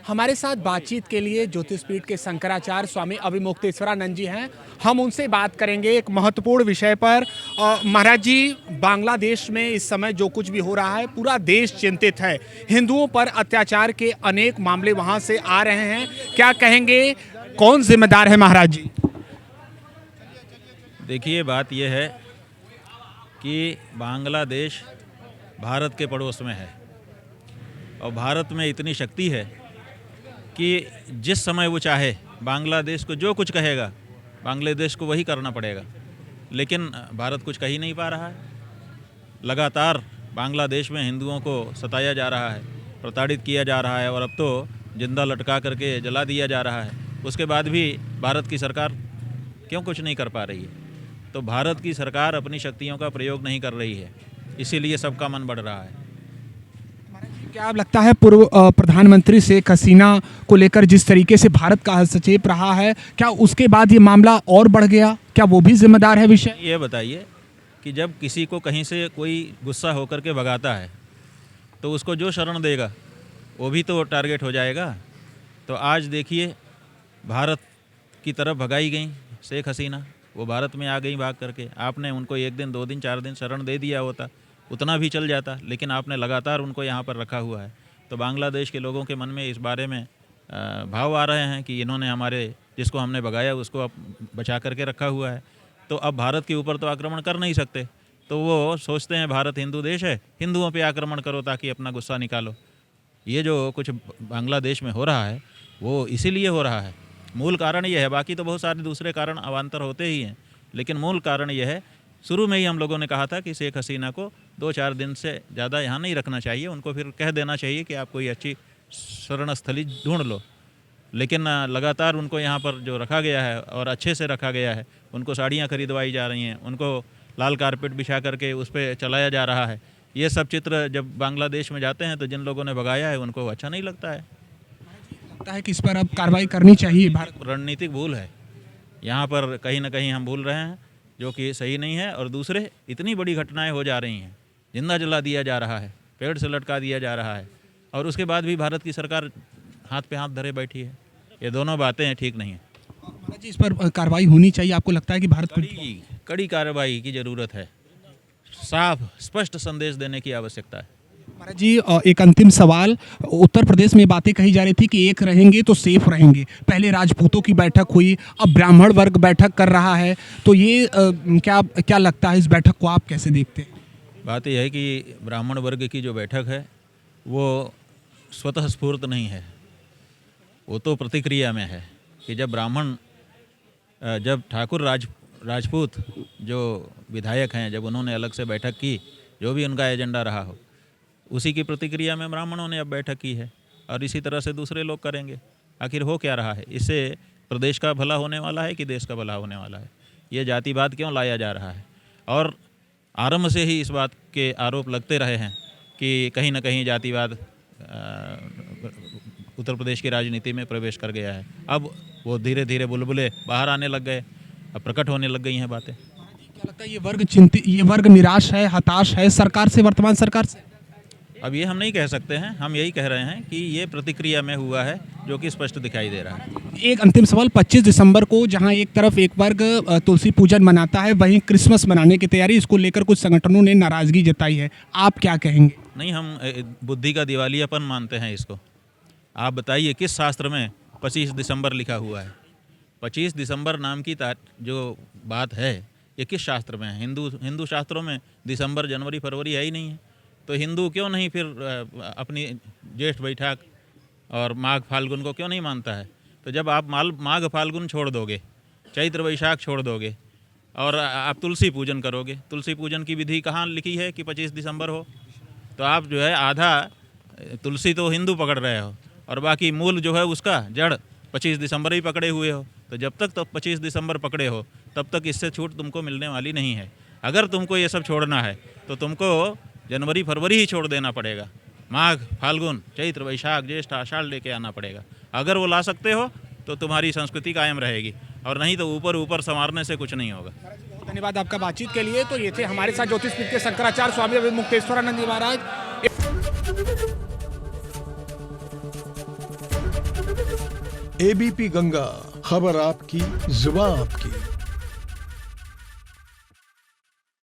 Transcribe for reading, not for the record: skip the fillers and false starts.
हमारे साथ बातचीत के लिए ज्योतिषपीठ के शंकराचार्य स्वामी अभिमुक्तेश्वरानंद जी हैं। हम उनसे बात करेंगे एक महत्वपूर्ण विषय पर। महाराज जी, बांग्लादेश में इस समय जो कुछ भी हो रहा है, पूरा देश चिंतित है। हिंदुओं पर अत्याचार के अनेक मामले वहां से आ रहे हैं। क्या कहेंगे, कौन जिम्मेदार है महाराज जी? देखिए, बात यह है कि बांग्लादेश भारत के पड़ोस में है और भारत में इतनी शक्ति है कि जिस समय वो चाहे बांग्लादेश को जो कुछ कहेगा बांग्लादेश को वही करना पड़ेगा। लेकिन भारत कुछ कह ही नहीं पा रहा है। लगातार बांग्लादेश में हिंदुओं को सताया जा रहा है, प्रताड़ित किया जा रहा है और अब तो जिंदा लटका करके जला दिया जा रहा है। उसके बाद भी भारत की सरकार क्यों कुछ नहीं कर पा रही है? तो भारत की सरकार अपनी शक्तियों का प्रयोग नहीं कर रही है, इसीलिए सबका मन बढ़ रहा है। क्या आप लगता है पूर्व प्रधानमंत्री शेख हसीना को लेकर जिस तरीके से भारत का हस्तक्षेप रहा है, क्या उसके बाद ये मामला और बढ़ गया? क्या वो भी जिम्मेदार है विषय? ये बताइए कि जब किसी को कहीं से कोई गुस्सा होकर के भगाता है तो उसको जो शरण देगा वो भी तो टारगेट हो जाएगा। तो आज देखिए, भारत की तरफ भगाई गई शेख हसीना, वो भारत में आ गई भाग करके। आपने उनको 1 दिन 2 दिन 4 दिन शरण दे दिया होता, उतना भी चल जाता, लेकिन आपने लगातार उनको यहाँ पर रखा हुआ है। तो बांग्लादेश के लोगों के मन में इस बारे में भाव आ रहे हैं कि इन्होंने हमारे जिसको हमने भगाया उसको अब बचा करके रखा हुआ है, तो अब भारत के ऊपर तो आक्रमण कर नहीं सकते। तो वो सोचते हैं भारत हिंदू देश है, हिंदुओं पे आक्रमण करो ताकि अपना गुस्सा निकालो। ये जो कुछ बांग्लादेश में हो रहा है वो इसीलिए हो रहा है। मूल कारण ये है, बाकी तो बहुत सारे दूसरे कारण अवान्तर होते ही हैं, लेकिन मूल कारण ये है। शुरू में ही हम लोगों ने कहा था कि शेख हसीना को 2-4 दिन से ज़्यादा यहाँ नहीं रखना चाहिए, उनको फिर कह देना चाहिए कि आप कोई अच्छी शरणस्थली ढूंढ लो। लेकिन लगातार उनको यहाँ पर जो रखा गया है और अच्छे से रखा गया है, उनको साड़ियाँ खरीदवाई जा रही हैं, उनको लाल कारपेट बिछा करके उस पर चलाया जा रहा है। ये सब चित्र जब बांग्लादेश में जाते हैं तो जिन लोगों ने भगाया है उनको अच्छा नहीं लगता है। लगता है कि इस पर अब कार्रवाई करनी चाहिए। भारत रणनीतिक भूल है यहाँ पर, कहीं ना कहीं हम भूल रहे हैं, जो कि सही नहीं है। और दूसरे, इतनी बड़ी घटनाएं हो जा रही हैं, जिंदा जला दिया जा रहा है, पेड़ से लटका दिया जा रहा है, और उसके बाद भी भारत की सरकार हाथ पे हाथ धरे बैठी है। ये दोनों बातें ठीक नहीं है। महाराज जी, इस पर कार्रवाई होनी चाहिए। आपको लगता है कि भारत को कड़ी कार्रवाई की ज़रूरत है, साफ स्पष्ट संदेश देने की आवश्यकता है। महाराज जी, एक अंतिम सवाल। उत्तर प्रदेश में बातें कही जा रही थी कि एक रहेंगे तो सेफ रहेंगे। पहले राजपूतों की बैठक हुई, अब ब्राह्मण वर्ग बैठक कर रहा है। तो ये क्या लगता है, इस बैठक को आप कैसे देखते हैं? बात यह है कि ब्राह्मण वर्ग की जो बैठक है वो स्वतः स्फूर्त नहीं है, वो तो प्रतिक्रिया में है कि जब ठाकुर राजपूत जो विधायक हैं, जब उन्होंने अलग से बैठक की, जो भी उनका एजेंडा रहा हो, उसी की प्रतिक्रिया में ब्राह्मणों ने अब बैठक की है और इसी तरह से दूसरे लोग करेंगे। आखिर हो क्या रहा है? इससे प्रदेश का भला होने वाला है कि देश का भला होने वाला है? ये जातिवाद क्यों लाया जा रहा है? और आरंभ से ही इस बात के आरोप लगते रहे हैं कि कहीं ना कहीं जातिवाद उत्तर प्रदेश की राजनीति में प्रवेश कर गया है। अब वो धीरे धीरे बुलबुले बाहर आने लग गए, अब प्रकट होने लग गई हैं बातें। क्या लगता है ये वर्ग निराश है, हताश है सरकार से, वर्तमान सरकार से? अब ये हम नहीं कह सकते हैं, हम यही कह रहे हैं कि ये प्रतिक्रिया में हुआ है, जो कि स्पष्ट दिखाई दे रहा है। एक अंतिम सवाल। 25 दिसंबर को जहां एक तरफ एक वर्ग तुलसी पूजन मनाता है, वहीं क्रिसमस मनाने की तैयारी, इसको लेकर कुछ संगठनों ने नाराजगी जताई है। आप क्या कहेंगे? नहीं, हम बुद्धि का दिवालियापन मानते हैं इसको। आप बताइए किस शास्त्र में 25 दिसंबर लिखा हुआ है? 25 दिसंबर नाम की जो बात है, ये किस शास्त्र में है? हिंदू शास्त्रों में दिसंबर, जनवरी, फरवरी है ही नहीं है। तो हिंदू क्यों नहीं फिर अपनी जेठ बैठाख और माघ फाल्गुन को क्यों नहीं मानता है? तो जब आप माघ फाल्गुन छोड़ दोगे, चैत्र वैशाख छोड़ दोगे और आप तुलसी पूजन करोगे, तुलसी पूजन की विधि कहाँ लिखी है कि 25 दिसंबर हो? तो आप जो है आधा तुलसी तो हिंदू पकड़ रहे हो और बाकी मूल जो है उसका जड़ 25 दिसंबर ही पकड़े हुए हो। तो जब तक 25 दिसंबर पकड़े हो तब तक इससे छूट तुमको मिलने वाली नहीं है। अगर तुमको ये सब छोड़ना है तो तुमको जनवरी फरवरी ही छोड़ देना पड़ेगा, माघ फाल्गुन चैत्र वैशाख ज्येष्ठ आषाढ़ लेके आना पड़ेगा। अगर वो ला सकते हो तो तुम्हारी संस्कृति कायम रहेगी, और नहीं तो ऊपर ऊपर संवारने से कुछ नहीं होगा। बहुत धन्यवाद आपका बातचीत के लिए। तो ये थे हमारे साथ ज्योतिषपीठ के शंकराचार्य स्वामी अभिमुक्तेश्वरानंद जी महाराज। एबीपी गंगा, खबर आपकी, जुबान आपकी।